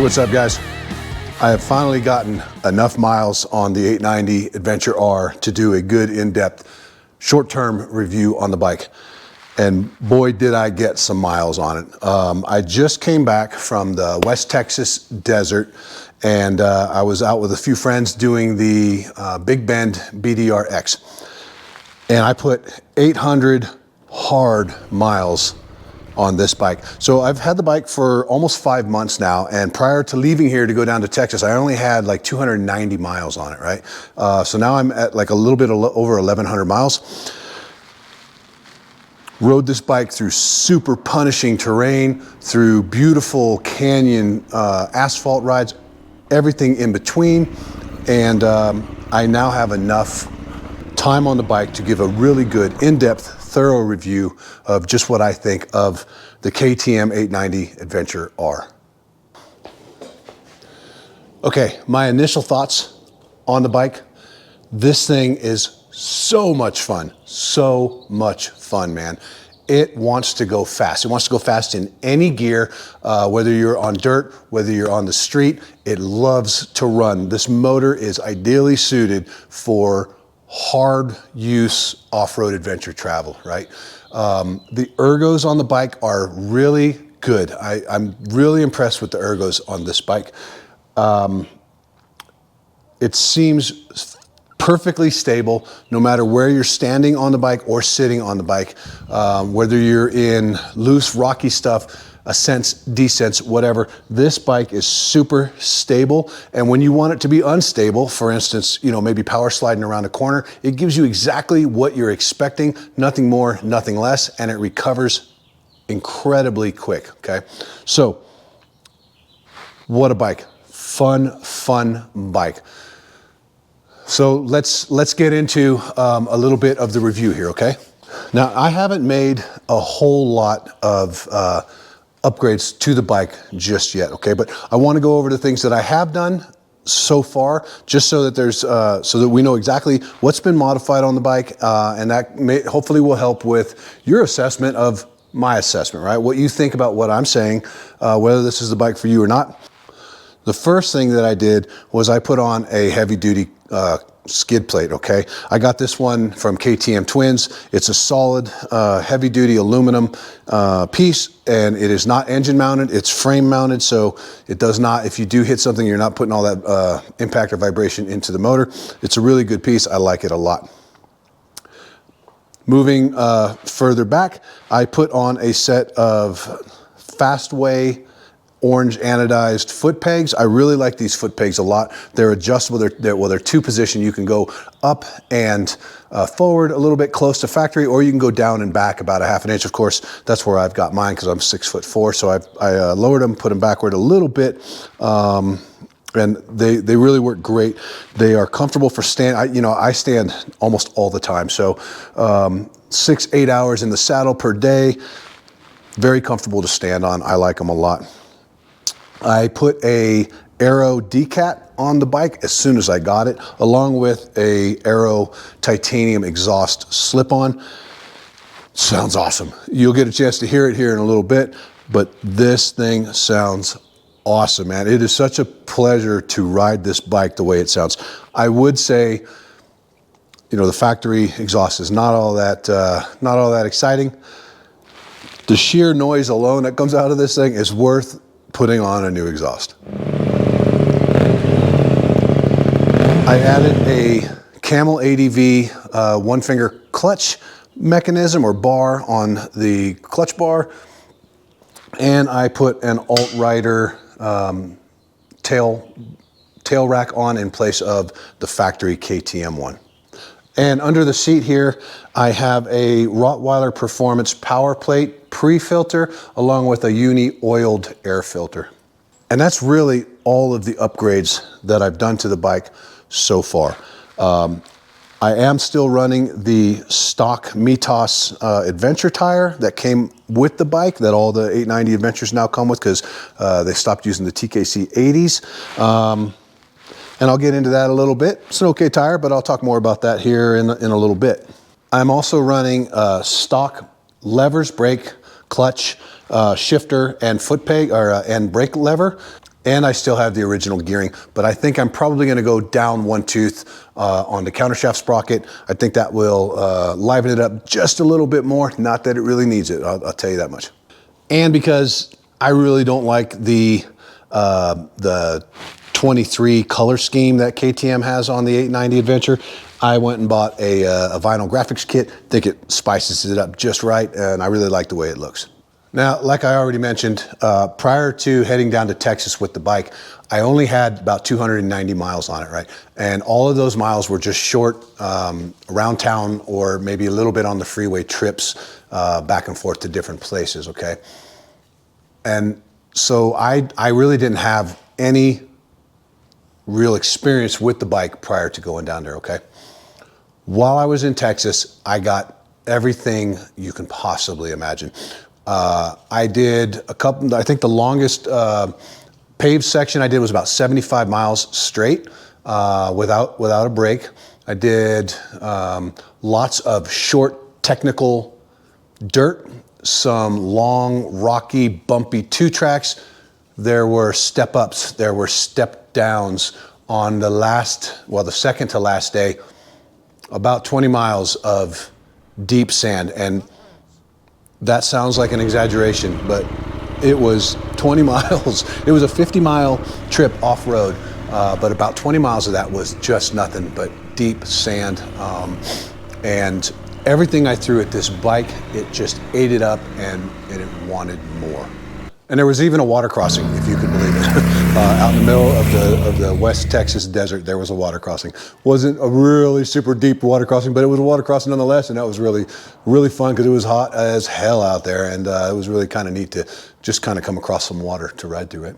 Hey, what's up guys? I have finally gotten enough miles on the 890 Adventure R to do a good in-depth short-term review on the bike. And boy, did I get some miles on it. I just came back from the West Texas desert, and I was out with a few friends doing the Big Bend BDR-X. And I put 800 hard miles on this bike. So I've had the bike for almost 5 months now, and prior to leaving here to go down to Texas, I only had like 290 miles on it, right? So now I'm at like a little bit over 1,100 miles. Rode this bike through super punishing terrain, through beautiful canyon asphalt rides, everything in between. And I now have enough time on the bike to give a really good in-depth, thorough review of just what I think of the KTM 890 Adventure R. Okay, my initial thoughts on the bike. This thing is so much fun, man. It wants to go fast. It wants to go fast in any gear, whether you're on dirt, whether you're on the street. It loves to run. This motor is ideally suited for hard use off-road adventure travel, right? The ergos on the bike are really good. I'm really impressed with the ergos on this bike. It seems perfectly stable no matter where you're standing on the bike or sitting on the bike, whether you're in loose rocky stuff, ascents, descents, whatever. This bike is super stable, and when you want it to be unstable, for instance, you know, maybe power sliding around a corner, it gives you exactly what you're expecting, nothing more, nothing less, and it recovers incredibly quick, okay? So, what a bike. Fun bike. So let's get into a little bit of the review here, okay? Now, I haven't made a whole lot of upgrades to the bike just yet, okay? But I want to go over the things that I have done so far, just so that there's so that we know exactly what's been modified on the bike, and that hopefully will help with your assessment of my assessment, right? What you think about what I'm saying, whether this is the bike for you or not. The first thing that I did was I put on a heavy-duty skid plate, okay? I got this one from KTM Twins. It's a solid, heavy-duty aluminum piece, and it is not engine-mounted. It's frame-mounted, so it does not, if you do hit something, you're not putting all that impact or vibration into the motor. It's a really good piece. I like it a lot. Moving further back, I put on a set of Fastway orange anodized foot pegs. I really like these foot pegs a lot. They're adjustable. They're two position. You can go up and forward a little bit close to factory, or you can go down and back about 1/2 inch. Of course, that's where I've got mine because I'm 6'4", so I lowered them, put them backward a little bit, and they really work great. They are comfortable for stand. I stand almost all the time, so 6-8 hours in the saddle per day. Very comfortable to stand on. I like them a lot. I put a Aero decat on the bike as soon as I got it, along with a Aero titanium exhaust slip-on. Sounds awesome. You'll get a chance to hear it here in a little bit, but this thing sounds awesome, man. It is such a pleasure to ride this bike the way it sounds. I would say, you know, the factory exhaust is not all that exciting. The sheer noise alone that comes out of this thing is worth putting on a new exhaust. I added a Camel ADV one-finger clutch mechanism or bar on the clutch bar, and I put an alt-rider tail rack on in place of the factory KTM one. And under the seat here, I have a Rottweiler Performance power plate pre-filter along with a uni oiled air filter. And that's really all of the upgrades that I've done to the bike so far. I am still running the stock Mitas Adventure tire that came with the bike, that all the 890 Adventures now come with, because they stopped using the TKC 80s. And I'll get into that a little bit. It's an okay tire, but I'll talk more about that here in a little bit. I'm also running stock levers, brake, clutch, shifter, and foot peg, and brake lever. And I still have the original gearing, but I think I'm probably gonna go down one tooth on the countershaft sprocket. I think that will liven it up just a little bit more. Not that it really needs it, I'll tell you that much. And because I really don't like the 23 color scheme that KTM has on the 890 Adventure, I went and bought a vinyl graphics kit. I think it spices it up just right, and I really like the way it looks. Now, like I already mentioned, prior to heading down to Texas with the bike, I only had about 290 miles on it, right? And all of those miles were just short around town or maybe a little bit on the freeway trips back and forth to different places, okay? And so I really didn't have any real experience with the bike prior to going down there, okay? While I was in Texas, I got everything you can possibly imagine. I did a couple, I think the longest paved section I did was about 75 miles straight without a break. I did lots of short technical dirt, some long, rocky, bumpy two tracks. There were step ups, there were step downs on the the second to last day, about 20 miles of deep sand. And that sounds like an exaggeration, but it was 20 miles. It was a 50-mile trip off-road, but about 20 miles of that was just nothing but deep sand. And everything I threw at this bike, it just ate it up and it wanted more. And there was even a water crossing, if you could believe it. Out in the middle of the West Texas desert, there was a water crossing. Wasn't a really super deep water crossing, but it was a water crossing nonetheless, and that was really, really fun because it was hot as hell out there, and it was really kind of neat to just kind of come across some water to ride through it.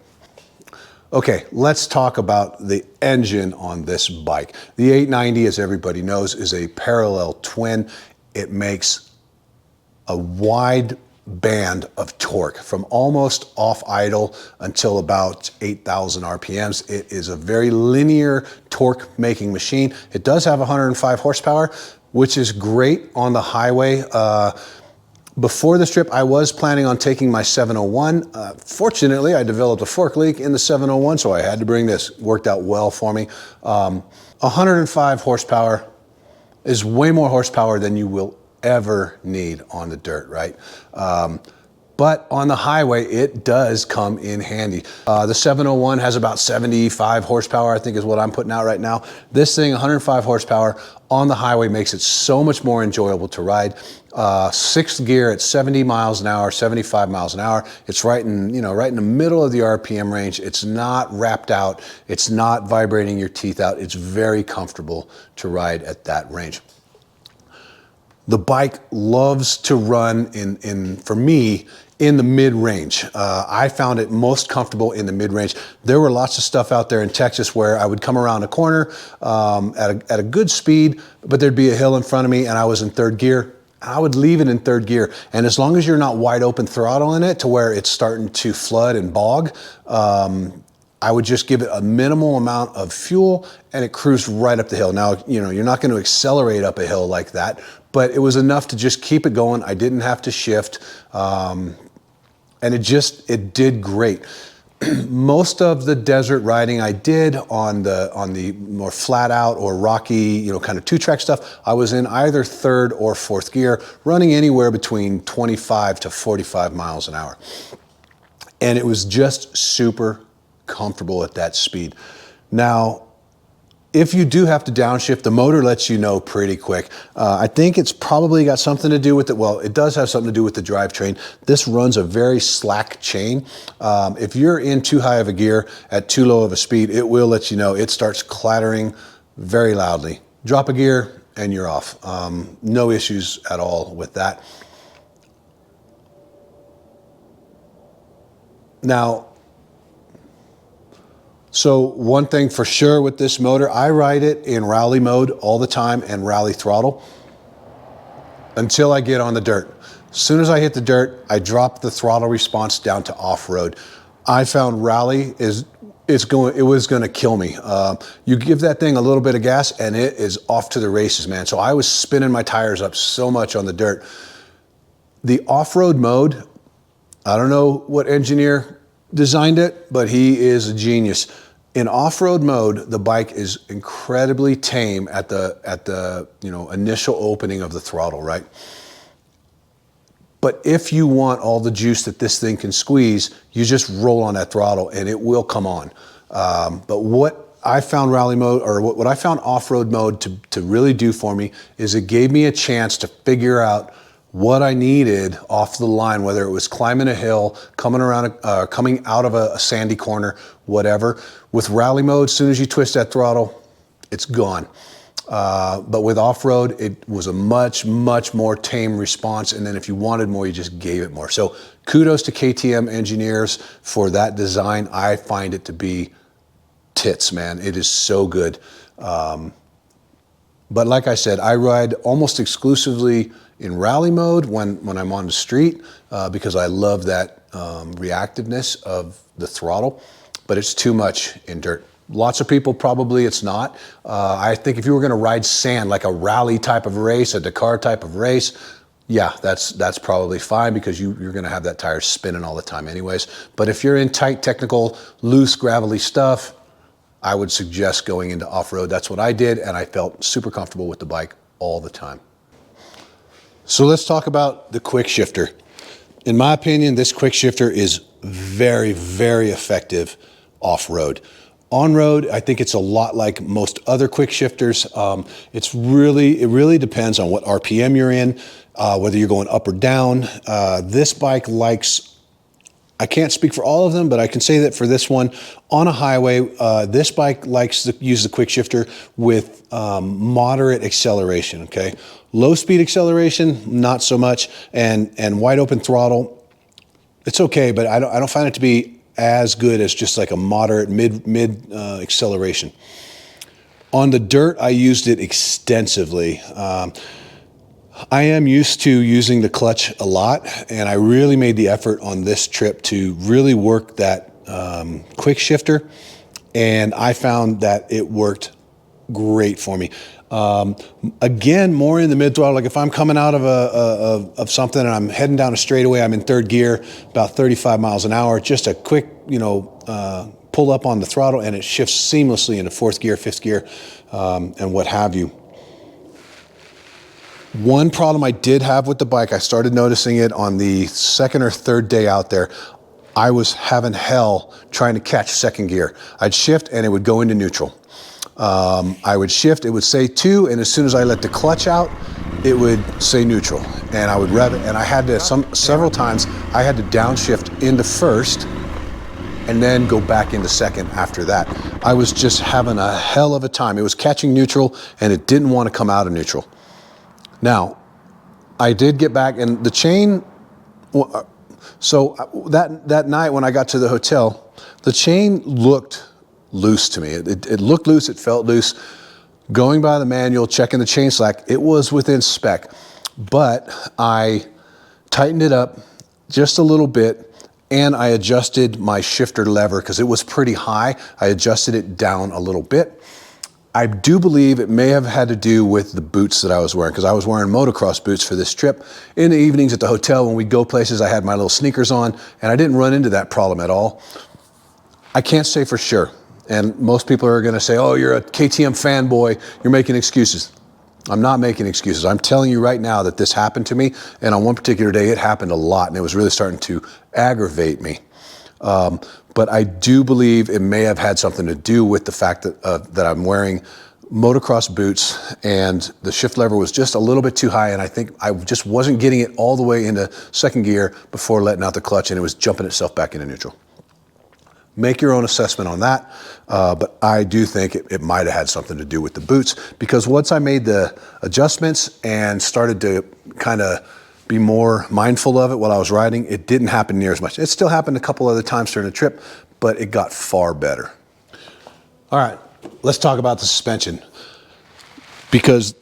Okay, let's talk about the engine on this bike. The 890, as everybody knows, is a parallel twin. It makes a wide band of torque from almost off idle until about 8,000 RPMs. It is a very linear torque making machine. It does have 105 horsepower, which is great on the highway. Before this trip, I was planning on taking my 701. Fortunately, I developed a fork leak in the 701, so I had to bring this. Worked out well for me. 105 horsepower is way more horsepower than you will ever need on the dirt, right? But on the highway, it does come in handy. The 701 has about 75 horsepower, I think is what I'm putting out right now. This thing, 105 horsepower on the highway, makes it so much more enjoyable to ride. Sixth gear at 70 miles an hour, 75 miles an hour. It's right in the middle of the RPM range. It's not wrapped out. It's not vibrating your teeth out. It's very comfortable to ride at that range. The bike loves to run for me, in the mid-range. I found it most comfortable in the mid-range. There were lots of stuff out there in Texas where I would come around a corner at a good speed, but there'd be a hill in front of me and I was in third gear. I would leave it in third gear. And as long as you're not wide open throttle in it to where it's starting to flood and bog, I would just give it a minimal amount of fuel and it cruised right up the hill. Now, you're not going to accelerate up a hill like that, but it was enough to just keep it going. I didn't have to shift. And it did great. Most of the desert riding I did on the more flat out or rocky, kind of two track stuff, I was in either third or fourth gear, running anywhere between 25 to 45 miles an hour. And it was just super comfortable at that speed. Now, if you do have to downshift, the motor lets you know pretty quick. I think it's probably got something to do with it. Well, it does have something to do with the drivetrain. This runs a very slack chain. If you're in too high of a gear at too low of a speed, it will let you know. It starts clattering very loudly. Drop a gear and you're off. No issues at all with that. Now, so one thing for sure with this motor, I ride it in rally mode all the time and rally throttle until I get on the dirt. As soon as I hit the dirt, I drop the throttle response down to off-road. I found rally was gonna kill me. You give that thing a little bit of gas and it is off to the races, man. So I was spinning my tires up so much on the dirt. The off-road mode, I don't know what engineer designed it, but he is a genius. In off-road mode, the bike is incredibly tame at the initial opening of the throttle, right? But if you want all the juice that this thing can squeeze, you just roll on that throttle and it will come on. But what I found rally mode, or what I found off-road mode to really do for me, is it gave me a chance to figure out what I needed off the line, whether it was climbing a hill, coming out of a sandy corner, whatever. With rally mode, as soon as you twist that throttle, it's gone. But with off-road, it was a much, much more tame response. And then if you wanted more, you just gave it more. So kudos to KTM engineers for that design. I find it to be tits, man. It is so good. But like I said, I ride almost exclusively in rally mode when I'm on the street because I love that reactiveness of the throttle, but it's too much in dirt. Lots of people, probably it's not. I think if you were gonna ride sand, like a rally type of race, a Dakar type of race, yeah, that's probably fine because you're gonna have that tire spinning all the time anyways. But if you're in tight, technical, loose, gravelly stuff, I would suggest going into off-road. That's what I did, and I felt super comfortable with the bike all the time. So let's talk about the quick shifter. In my opinion, this quick shifter is very, very effective off-road. On-road, I think it's a lot like most other quick shifters. It really depends on what RPM you're in, whether you're going up or down. This bike likes, I can't speak for all of them, but I can say that for this one, on a highway, this bike likes to use the quick shifter with moderate acceleration, okay? Low speed acceleration, not so much, and wide open throttle, it's okay, but I don't find it to be as good as just like a moderate mid acceleration. On the dirt, I used it extensively. I am used to using the clutch a lot, and I really made the effort on this trip to really work that quick shifter, and I found that it worked great for me. Again, more in the mid throttle, like if I'm coming out of something and I'm heading down a straightaway, I'm in third gear, about 35 miles an hour, just a quick, pull up on the throttle and it shifts seamlessly into fourth gear, fifth gear, and what have you. One problem I did have with the bike, I started noticing it on the second or third day out there. I was having hell trying to catch second gear. I'd shift and it would go into neutral. I would shift, it would say 2, and as soon as I let the clutch out, it would say neutral, and I would rev it, and I had to, several times, I had to downshift into first, and then go back into second after that. I was just having a hell of a time. It was catching neutral, and it didn't want to come out of neutral. Now, I did get back, and the chain, so that night when I got to the hotel, the chain looked loose to me. It looked loose, it felt loose. Going by the manual, checking the chain slack, it was within spec, but I tightened it up just a little bit, and I adjusted my shifter lever because it was pretty high. I adjusted it down a little bit. I do believe it may have had to do with the boots that I was wearing, because I was wearing motocross boots for this trip. In the evenings at the hotel, when we'd go places, I had my little sneakers on, and I didn't run into that problem at all. I can't say for sure. And most people are gonna say, oh, you're a KTM fanboy, you're making excuses. I'm not making excuses. I'm telling you right now that this happened to me, and on one particular day, it happened a lot, and it was really starting to aggravate me. But I do believe it may have had something to do with the fact that I'm wearing motocross boots, and the shift lever was just a little bit too high, and I think I just wasn't getting it all the way into second gear before letting out the clutch, and it was jumping itself back into neutral. Make your own assessment on that, but I do think it might have had something to do with the boots, because once I made the adjustments and started to kind of be more mindful of it while I was riding, it didn't happen near as much. It still happened a couple other times during the trip, but it got far better. All right, let's talk about the suspension, because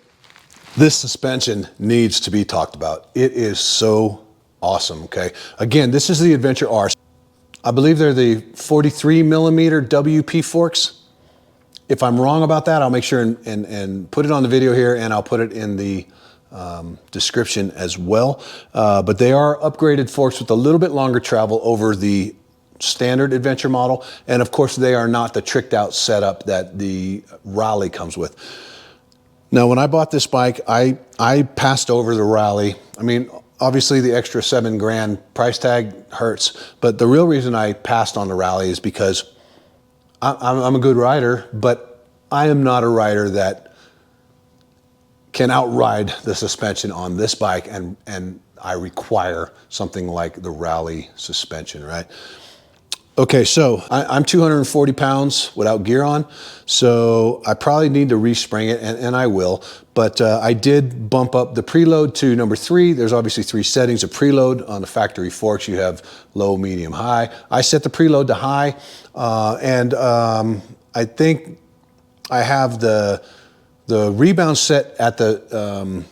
this suspension needs to be talked about. It is so awesome, okay? Again, this is the Adventure R. I believe they're the 43 millimeter WP forks. If I'm wrong about that, I'll make sure and put it on the video here, and I'll put it in the description as well. But they are upgraded forks with a little bit longer travel over the standard adventure model. And of course, they are not the tricked out setup that the Rally comes with. Now, when I bought this bike, I passed over the Rally. I mean, obviously the extra $7,000 price tag hurts, but the real reason I passed on the Rally is because I'm a good rider, but I am not a rider that can outride the suspension on this bike, and I require something like the Rally suspension, right? Okay, so I'm 240 pounds without gear on, so I probably need to respring it, and I will. But I did bump up the preload to number 3. There's obviously 3 settings of preload. On the factory forks, you have low, medium, high. I set the preload to high, and I think I have the rebound set at the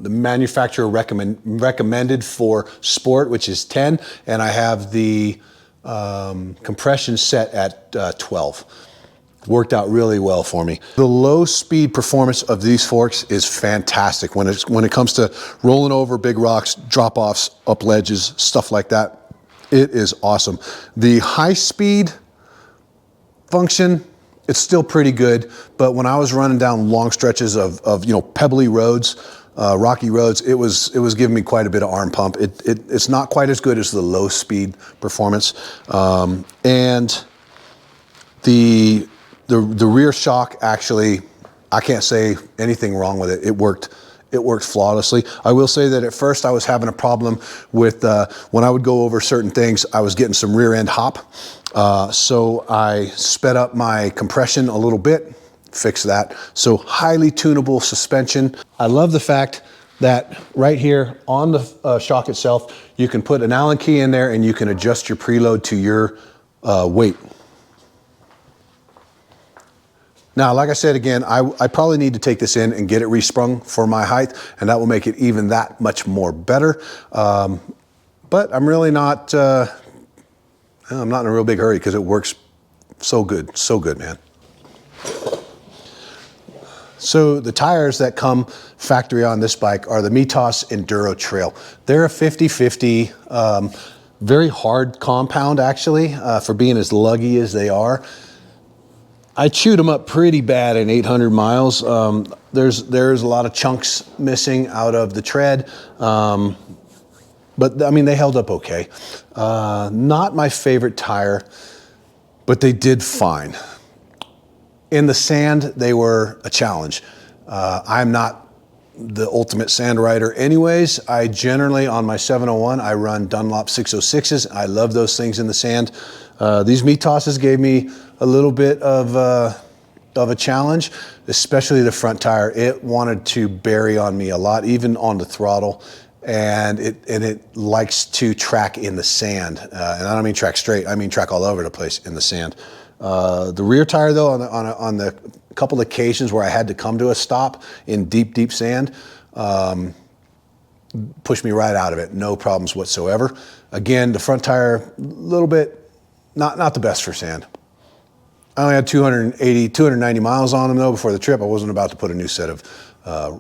manufacturer recommended for sport, which is 10, and I have the compression set at 12. Worked out really well for me. The low speed performance of these forks is fantastic when it comes to rolling over big rocks, drop offs, up ledges, stuff like that. It is awesome. The high speed function, it's still pretty good, but when I was running down long stretches of pebbly roads, rocky roads, it was giving me quite a bit of arm pump. It's not quite as good as the low speed performance, and the rear shock, actually, I can't say anything wrong with it. It worked flawlessly. I will say that at first I was having a problem with when I would go over certain things, I was getting some rear end hop. So I sped up my compression a little bit, fixed that. So highly tunable suspension. I love the fact that right here on the shock itself, you can put an Allen key in there and you can adjust your preload to your weight. Now, like I said, again, I probably need to take this in and get it resprung for my height, and that will make it even that much more better. But I'm really not, I'm not in a real big hurry because it works so good, man. So the tires that come factory on this bike are the Mitas Enduro Trail. They're a 50/50, very hard compound actually, for being as luggy as they are. I chewed them up pretty bad in 800 miles. There's a lot of chunks missing out of the tread, but I mean, they held up okay. Not my favorite tire, but they did fine. In the sand, they were a challenge. I'm not the ultimate sand rider anyways. I generally, on my 701, I run Dunlop 606s. I love those things in the sand. These Mitoses gave me a little bit of a challenge, especially the front tire. It wanted to bury on me a lot, even on the throttle, and it likes to track in the sand. And I don't mean track straight, I mean track all over the place in the sand. The rear tire though, on the couple of occasions where I had to come to a stop in deep sand, pushed me right out of it, no problems whatsoever. Again, the front tire, a little bit, not the best for sand. I only had 290 miles on them though before the trip. I wasn't about to put a new set of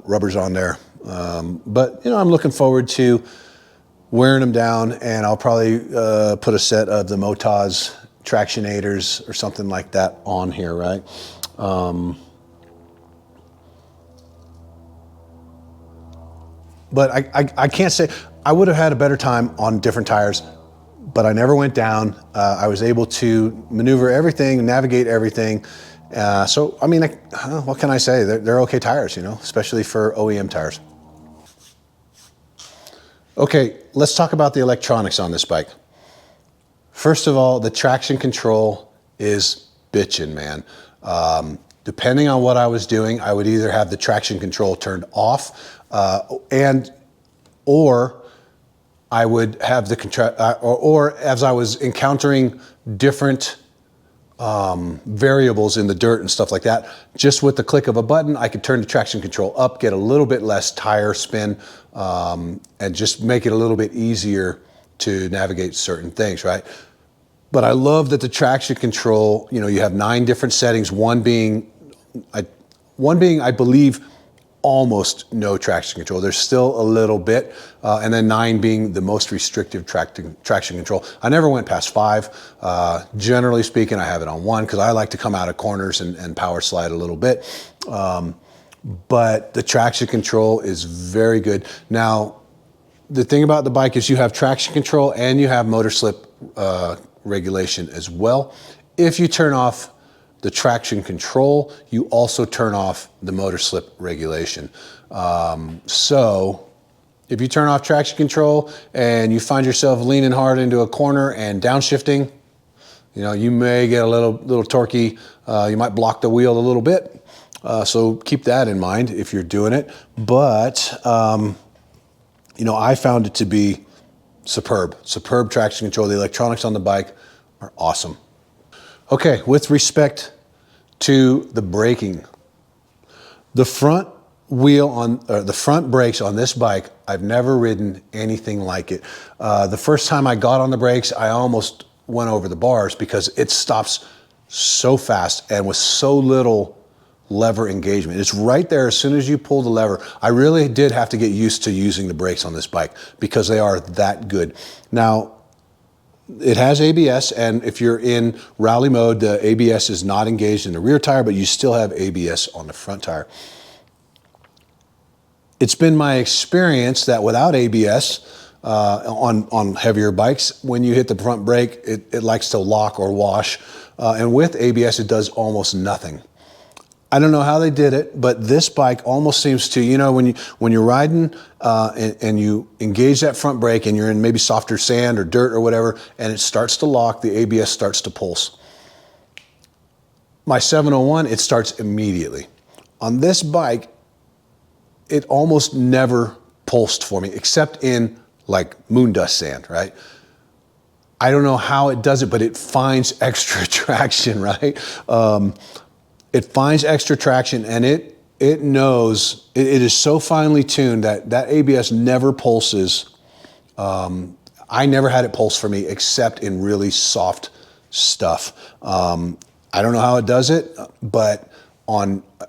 rubbers on there. But I'm looking forward to wearing them down, and I'll probably put a set of the Motaz Tractionators or something like that on here, right? But I can't say, I would have had a better time on different tires, but I never went down. I was able to maneuver everything, navigate everything. So, I mean, what can I say? They're okay tires, especially for OEM tires. Okay, let's talk about the electronics on this bike. First of all, the traction control is bitchin', man. Depending on what I was doing, I would either have the traction control turned off, or I would have or as I was encountering different variables in the dirt and stuff like that, just with the click of a button, I could turn the traction control up, get a little bit less tire spin, and just make it a little bit easier to navigate certain things, right? But I love that the traction control, you have 9 different settings, one being, I believe, almost no traction control. There's still a little bit, and then 9 being the most restrictive traction control. I never went past 5. Generally speaking, I have it on 1 because I like to come out of corners and power slide a little bit. But the traction control is very good. Now, the thing about the bike is you have traction control and you have motor slip regulation as well. If you turn off the traction control, you also turn off the motor slip regulation. So if you turn off traction control and you find yourself leaning hard into a corner and downshifting, you know, you may get a little torquey. You might block the wheel a little bit. So keep that in mind if you're doing it. But, you know, I found it to be superb traction control. The electronics on the bike are awesome. Okay, with respect to the braking, the front the front brakes on this bike, I've never ridden anything like it. The first time I got on the brakes, I almost went over the bars because it stops so fast and with so little lever engagement. It's right there as soon as you pull the lever. I really did have to get used to using the brakes on this bike because they are that good. Now, it has ABS, and if you're in rally mode, the ABS is not engaged in the rear tire, but you still have ABS on the front tire. It's been my experience that without ABS on heavier bikes, when you hit the front brake, it likes to lock or wash, and with ABS, it does almost nothing. I don't know how they did it, but this bike almost seems to, you know, when you're riding and you engage that front brake and you're in maybe softer sand or dirt or whatever, and it starts to lock, the ABS starts to pulse. My 701, it starts immediately. On this bike, it almost never pulsed for me, except in like moon dust sand, right? I don't know how it does it, but it finds extra traction, right? It finds extra traction, and it knows, it is so finely tuned that ABS never pulses. I never had it pulse for me except in really soft stuff. I don't know how it does it, but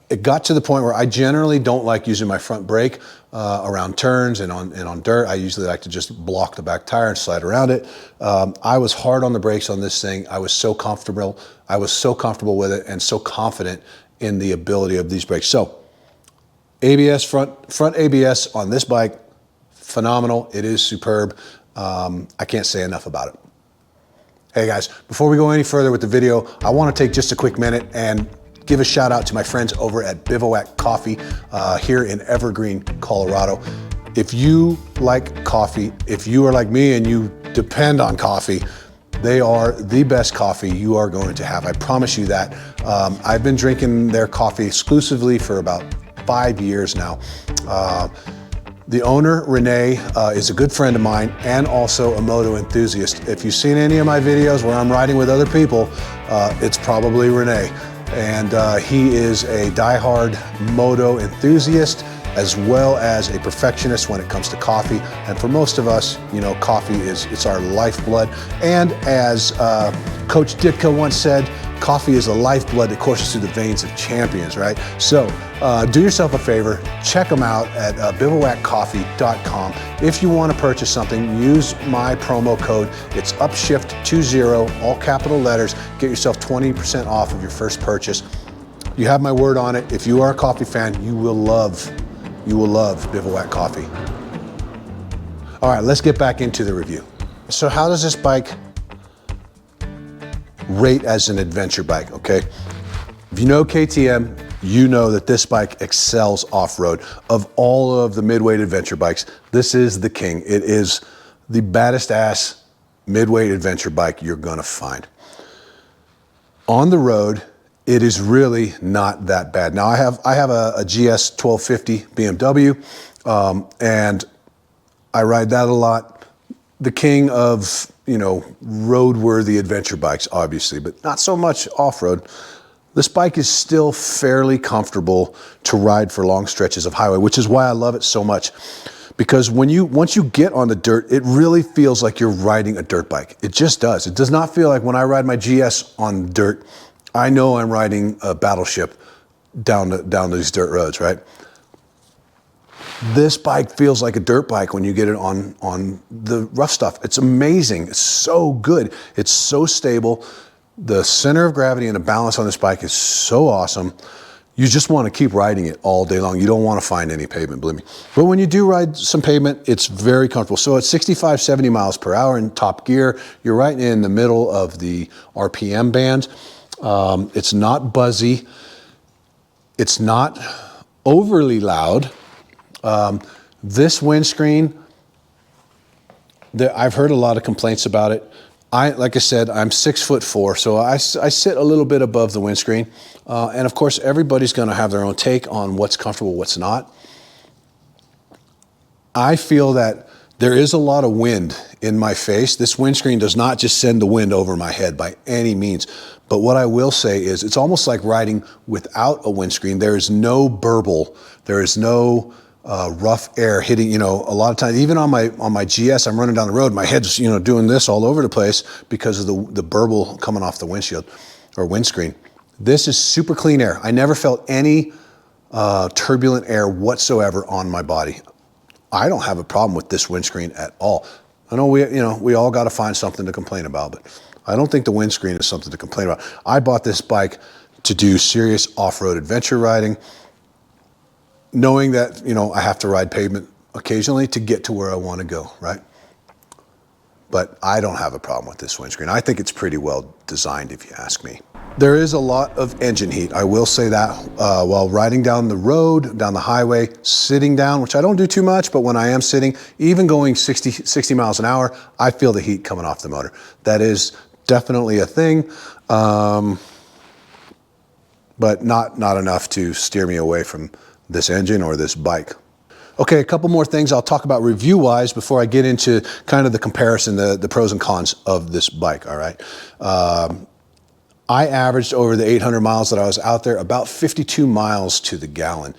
it got to the point where I generally don't like using my front brake around turns and on dirt. I usually like to just block the back tire and slide around it. I was hard on the brakes on this thing. I was so comfortable. I was so comfortable with it and so confident in the ability of these brakes. So ABS, front ABS on this bike, phenomenal. It is superb. I can't say enough about it. Hey guys, before we go any further with the video, I want to take just a quick minute and give a shout out to my friends over at Bivouac Coffee here in Evergreen, Colorado. If you like coffee, if you are like me and you depend on coffee, they are the best coffee you are going to have. I promise you that. I've been drinking their coffee exclusively for about 5 years now. The owner, Renee, is a good friend of mine and also a moto enthusiast. If you've seen any of my videos where I'm riding with other people, it's probably Renee. And he is a diehard moto enthusiast as well as a perfectionist when it comes to coffee. And for most of us, you know, coffee it's our lifeblood. And as Coach Ditka once said, coffee is the lifeblood that courses through the veins of champions, right? So do yourself a favor, check them out at bivouaccoffee.com. If you want to purchase something, use my promo code. It's upshift20, all capital letters. Get yourself 20% off of your first purchase. You have my word on it. If you are a coffee fan, you will love Bivouac Coffee. All right, let's get back into the review. So how does this bike rate as an adventure bike, okay? If you know KTM, you know that this bike excels off-road. Of all of the mid-weight adventure bikes, this is the king. It is the baddest ass mid-weight adventure bike you're gonna find. On the road, it is really not that bad. Now I have a GS 1250 BMW, and I ride that a lot. The king of, you know, roadworthy adventure bikes, obviously, but not so much off-road. This bike is still fairly comfortable to ride for long stretches of highway, which is why I love it so much. Because once you get on the dirt, it really feels like you're riding a dirt bike. It just does. It does not feel like when I ride my GS on dirt, I know I'm riding a battleship down these dirt roads, right? This bike feels like a dirt bike when you get it on the rough stuff. It's amazing. It's so good. It's so stable. The center of gravity and the balance on this bike is so awesome. You just want to keep riding it all day long. You don't want to find any pavement, believe me. But when you do ride some pavement, it's very comfortable. So at 65, 70 miles per hour in top gear, you're right in the middle of the RPM band. It's not buzzy. It's not overly loud. This windscreen, I've heard a lot of complaints about it. Like I said, I'm 6'4", so I sit a little bit above the windscreen. And of course, everybody's gonna have their own take on what's comfortable, what's not. I feel that there is a lot of wind in my face. This windscreen does not just send the wind over my head by any means. But what I will say is it's almost like riding without a windscreen. There is no burble. There is no rough air hitting, a lot of times, even on my GS, I'm running down the road, my head's, doing this all over the place because of the burble coming off the windshield or windscreen. This is super clean air. I never felt any turbulent air whatsoever on my body. I don't have a problem with this windscreen at all. I know we all got to find something to complain about, but I don't think the windscreen is something to complain about. I bought this bike to do serious off-road adventure riding, knowing that, I have to ride pavement occasionally to get to where I want to go, right? But I don't have a problem with this windscreen. I think it's pretty well designed, if you ask me. There is a lot of engine heat. I will say that while riding down the road, down the highway, sitting down, which I don't do too much, but when I am sitting, even going 60 miles an hour, I feel the heat coming off the motor. That is definitely a thing, but not enough to steer me away from this engine or this bike. Okay, a couple more things I'll talk about review-wise before I get into kind of the comparison, the pros and cons of this bike, all right? I averaged over the 800 miles that I was out there about 52 miles to the gallon.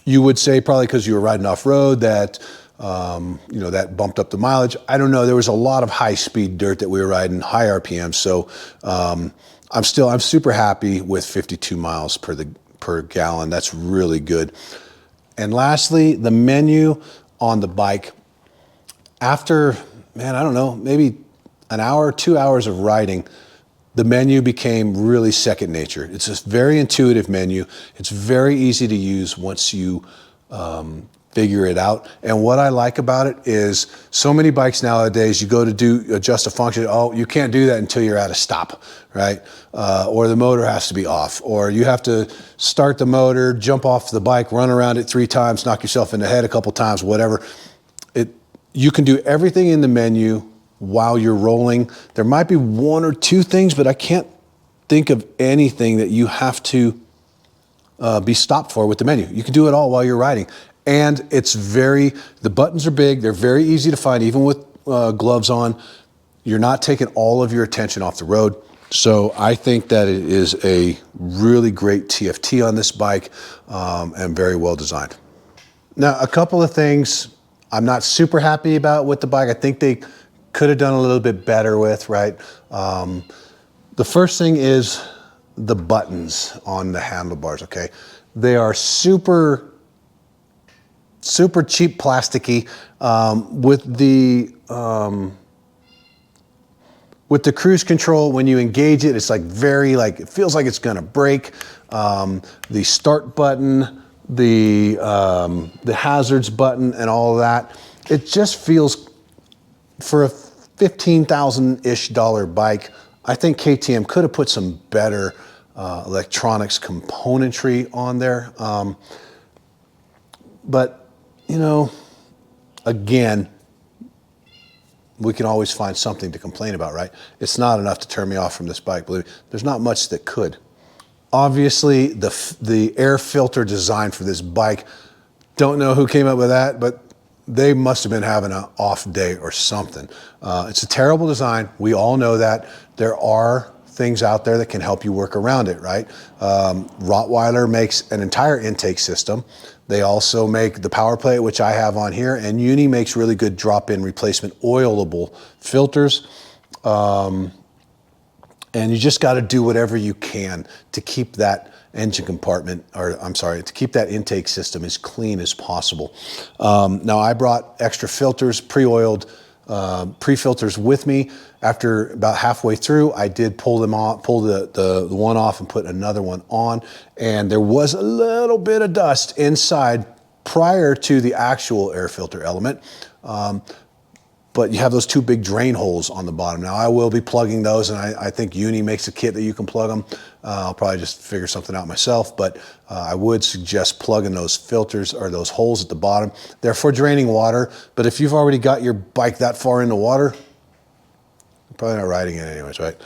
You would say probably because you were riding off-road that, that bumped up the mileage. I don't know, there was a lot of high-speed dirt that we were riding, high RPM, so I'm super happy with 52 miles per gallon. That's really good. And lastly, the menu on the bike, after, I don't know, maybe an hour, 2 hours of riding, the menu became really second nature. It's a very intuitive menu. It's very easy to use once you figure it out. And what I like about it is so many bikes nowadays, you go to adjust a function, oh, you can't do that until you're at a stop, right? Or the motor has to be off, or you have to start the motor, jump off the bike, run around it 3 times, knock yourself in the head a couple times, whatever. You can do everything in the menu while you're rolling. There might be 1 or 2 things, but I can't think of anything that you have to be stopped for with the menu. You can do it all while you're riding. And the buttons are big, they're very easy to find, even with gloves on. You're not taking all of your attention off the road. So I think that it is a really great TFT on this bike and very well designed. Now, a couple of things I'm not super happy about with the bike. I think they could have done a little bit better with, right? The first thing is the buttons on the handlebars, okay? They are super cheap plasticky. With the cruise control, when you engage it, it's it feels like it's gonna break. The start button, the hazards button and all of that, it just feels, for a $15,000-ish bike, I think KTM could have put some better electronics componentry on there. But again, we can always find something to complain about, right? It's not enough to turn me off from this bike, believe me. There's not much that could. Obviously, the air filter design for this bike, don't know who came up with that, but they must have been having an off day or something. It's a terrible design. We all know that. There are things out there that can help you work around it, right? Rottweiler makes an entire intake system. They also make the power plate, which I have on here, and Uni makes really good drop-in replacement oilable filters. And you just got to do whatever you can to keep that engine compartment, or I'm sorry, to keep that intake system as clean as possible. Now I brought extra filters, pre-oiled pre-filters with me. After about halfway through, I did pull them off, pull the one off and put another one on. And there was a little bit of dust inside prior to the actual air filter element. But you have those two big drain holes on the bottom. Now I will be plugging those, and I think Uni makes a kit that you can plug them. I'll probably just figure something out myself, but I would suggest plugging those filters or those holes at the bottom. They're for draining water, but if you've already got your bike that far in the water, you're probably not riding it anyways, right?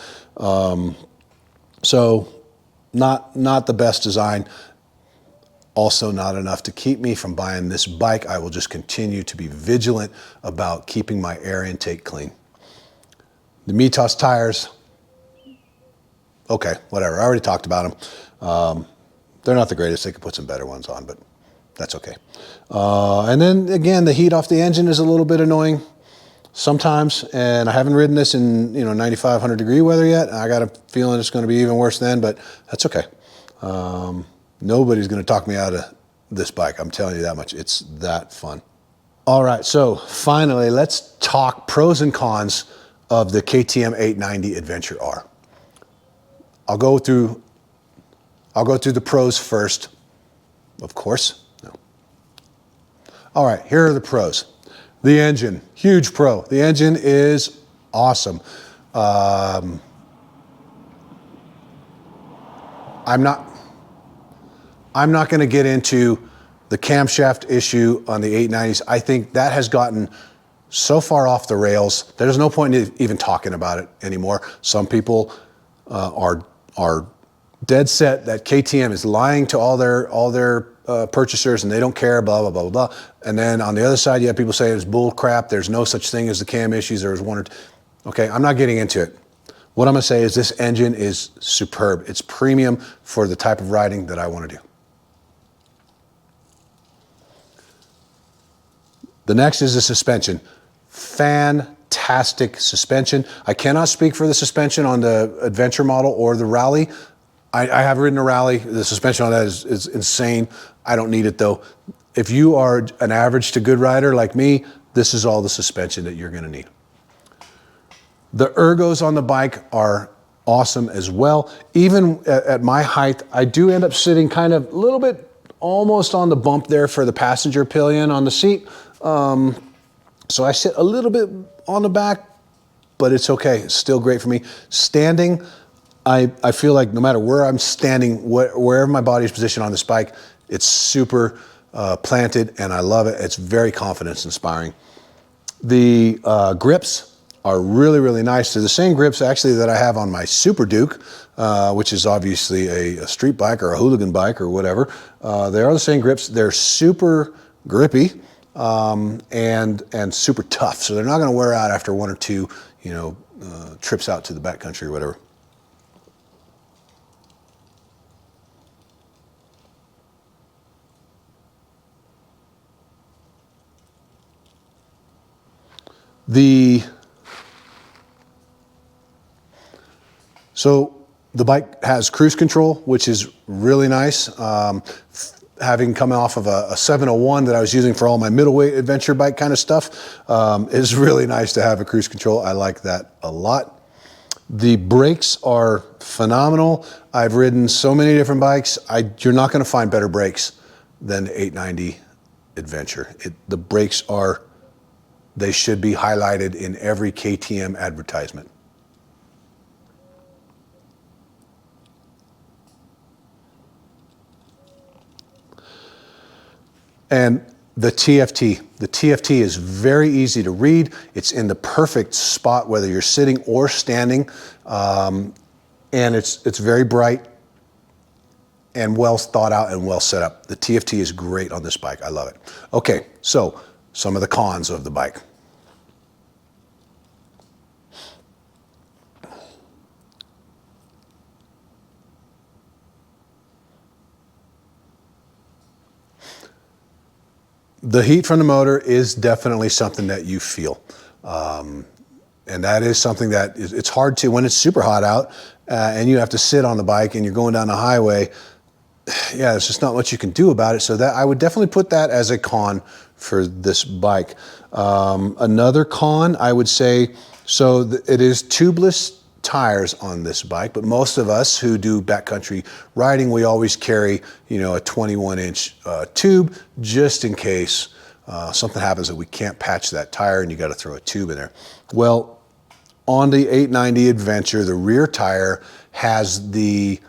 So not the best design. Also not enough to keep me from buying this bike. I will just continue to be vigilant about keeping my air intake clean. The Mitas tires, okay, whatever. I already talked about them. They're not the greatest. They could put some better ones on, but that's okay. And then again, the heat off the engine is a little bit annoying sometimes, and I haven't ridden this in 95, 100 degree weather yet. I got a feeling it's going to be even worse then, but that's okay. Nobody's going to talk me out of this bike. I'm telling you that much. It's that fun. All right, so finally, let's talk pros and cons of the KTM 890 Adventure R. I'll go through the pros first, of course. No. All right, here are the pros. The engine, huge pro. The engine is awesome. I'm not going to get into the camshaft issue on the 890s. I think that has gotten so far off the rails. There's no point in even talking about it anymore. Some people are dead set that KTM is lying to all their purchasers, and they don't care, blah, blah, blah, blah. And then on the other side, you have people say it's bull crap. There's no such thing as the cam issues. There was one or two. Okay, I'm not getting into it. What I'm going to say is this engine is superb. It's premium for the type of riding that I want to do. The next is the suspension. Fantastic suspension. I cannot speak for the suspension on the Adventure model or the Rally. I have ridden a Rally. The suspension on that is insane. I don't need it though. If you are an average to good rider like me, this is all the suspension that you're gonna need. The ergos on the bike are awesome as well. Even at my height, I do end up sitting kind of a little bit almost on the bump there for the passenger pillion on the seat. So I sit a little bit on the back, but it's okay. It's still great for me. Standing, I feel like no matter where I'm standing, wherever my body is positioned on this bike, it's super planted, and I love it. It's very confidence inspiring. The grips are really, really nice. They're the same grips actually that I have on my Super Duke, which is obviously a street bike or a hooligan bike or whatever. They are the same grips. They're super grippy. And super tough. So they're not going to wear out after one or two, trips out to the backcountry or whatever. So the bike has cruise control, which is really nice. Having come off of a 701 that I was using for all my middleweight adventure bike kind of stuff, is really nice to have a cruise control. I like that a lot. The brakes are phenomenal. I've ridden so many different bikes. You're not going to find better brakes than the 890 Adventure. The brakes they should be highlighted in every KTM advertisement. And the TFT is very easy to read. It's in the perfect spot, whether you're sitting or standing. And it's very bright and well thought out and well set up. The TFT is great on this bike. I love it. Okay, so some of the cons of the bike. The heat from the motor is definitely something that you feel. And that is something that it's hard to, when it's super hot out and you have to sit on the bike and you're going down the highway, yeah, there's just not much you can do about it. So that I would definitely put that as a con for this bike. Another con, I would say, so it is tubeless tires on this bike, but most of us who do backcountry riding, we always carry, you know, a 21-inch tube just in case something happens that we can't patch that tire and you got to throw a tube in there. Well, on the 890 Adventure, the rear tire has the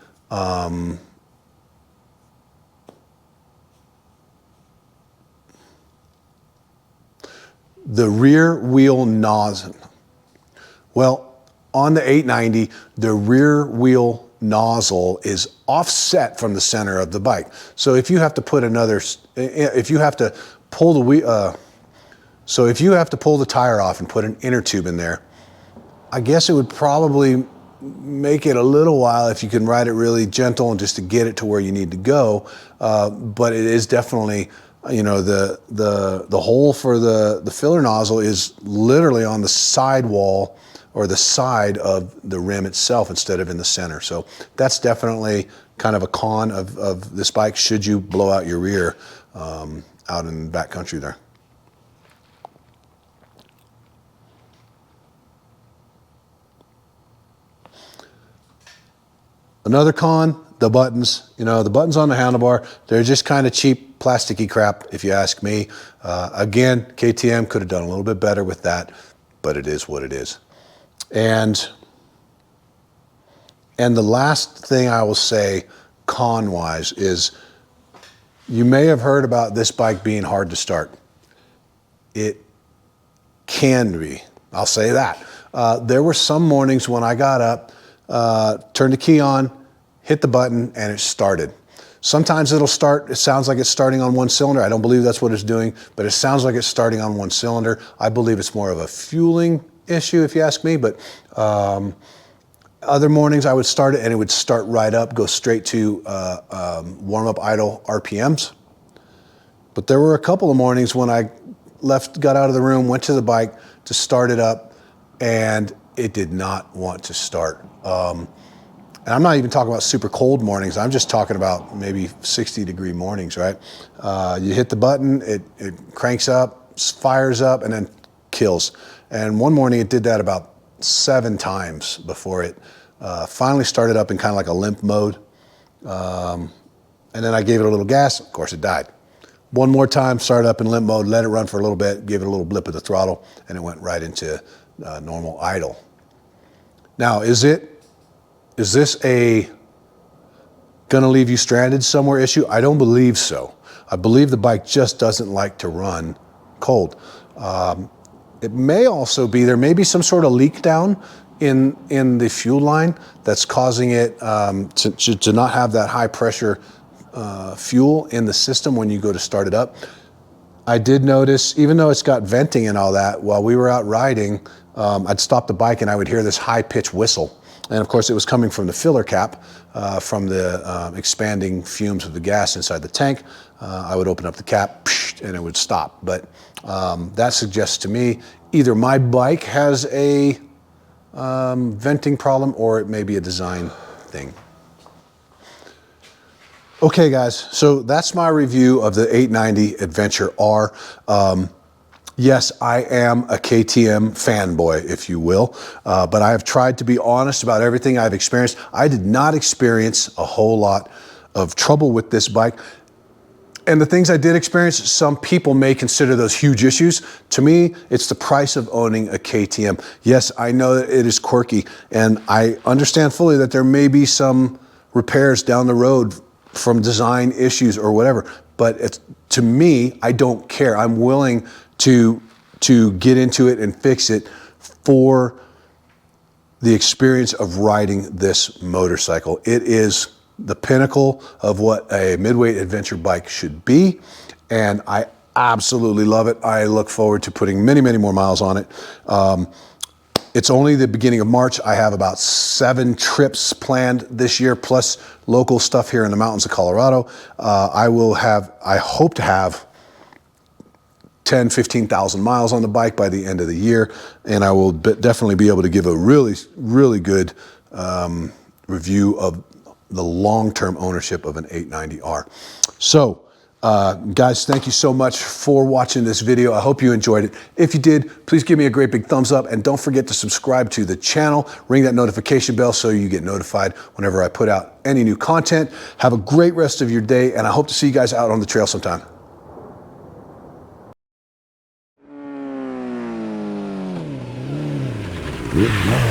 rear wheel nozzle. Well, on the 890, the rear wheel nozzle is offset from the center of the bike. So if you have to put another, if you have to pull the wheel, so if you have to pull the tire off and put an inner tube in there, I guess it would probably make it a little while if you can ride it really gentle and just to get it to where you need to go. But it is definitely, you know, the hole for the filler nozzle is literally on the sidewall or the side of the rim itself instead of in the center. So that's definitely kind of a con of this bike should you blow out your rear out in the backcountry there. Another con, the buttons. You know, the buttons on the handlebar, they're just kind of cheap, plasticky crap, if you ask me. Again, KTM could have done a little bit better with that, but it is what it is. And the last thing I will say, con-wise, is you may have heard about this bike being hard to start. It can be, I'll say that. There were some mornings when I got up, turned the key on, hit the button, and it started. Sometimes it'll start, it sounds like it's starting on one cylinder. I don't believe that's what it's doing, but it sounds like it's starting on one cylinder. I believe it's more of a fueling issue, if you ask me, but other mornings I would start it and it would start right up, go straight to warm-up idle RPMs. But there were a couple of mornings when I got out of the room, went to the bike to start it up, and it did not want to start. And I'm not even talking about super cold mornings. I'm just talking about maybe 60-degree mornings, right? You hit the button, it cranks up, fires up, and then kills. And one morning it did that about 7 times before it finally started up in kind of like a limp mode. And then I gave it a little gas, of course it died. One more time, started up in limp mode, let it run for a little bit, gave it a little blip of the throttle, and it went right into normal idle. Now, is this a gonna leave you stranded somewhere issue? I don't believe so. I believe the bike just doesn't like to run cold. It may also be, there may be some sort of leak down in the fuel line that's causing it to not have that high pressure fuel in the system when you go to start it up. I did notice, even though it's got venting and all that, while we were out riding, I'd stop the bike and I would hear this high pitched whistle. And of course it was coming from the filler cap, from the expanding fumes of the gas inside the tank. I would open up the cap and it would stop. But that suggests to me either my bike has a venting problem or it may be a design thing. Okay guys, so that's my review of the 890 Adventure R. Yes, I am a KTM fanboy, if you will, but I have tried to be honest about everything I've experienced. I did not experience a whole lot of trouble with this bike. And the things I did experience, some people may consider those huge issues. To me, it's the price of owning a KTM. Yes, I know that it is quirky, and I understand fully that there may be some repairs down the road from design issues or whatever, but to me, I don't care. I'm willing to get into it and fix it for the experience of riding this motorcycle. It is the pinnacle of what a midweight adventure bike should be, and I absolutely love it. I look forward to putting many, many more miles on it. It's only the beginning of March. I have about 7 trips planned this year, plus local stuff here in the mountains of Colorado. I hope to have 10, 15,000 miles on the bike by the end of the year, and I will definitely be able to give a really, really good review of the long-term ownership of an 890R. So, guys, thank you so much for watching this video. I hope you enjoyed it. If you did, please give me a great big thumbs up, and don't forget to subscribe to the channel. Ring that notification bell so you get notified whenever I put out any new content. Have a great rest of your day, and I hope to see you guys out on the trail sometime. Yeah.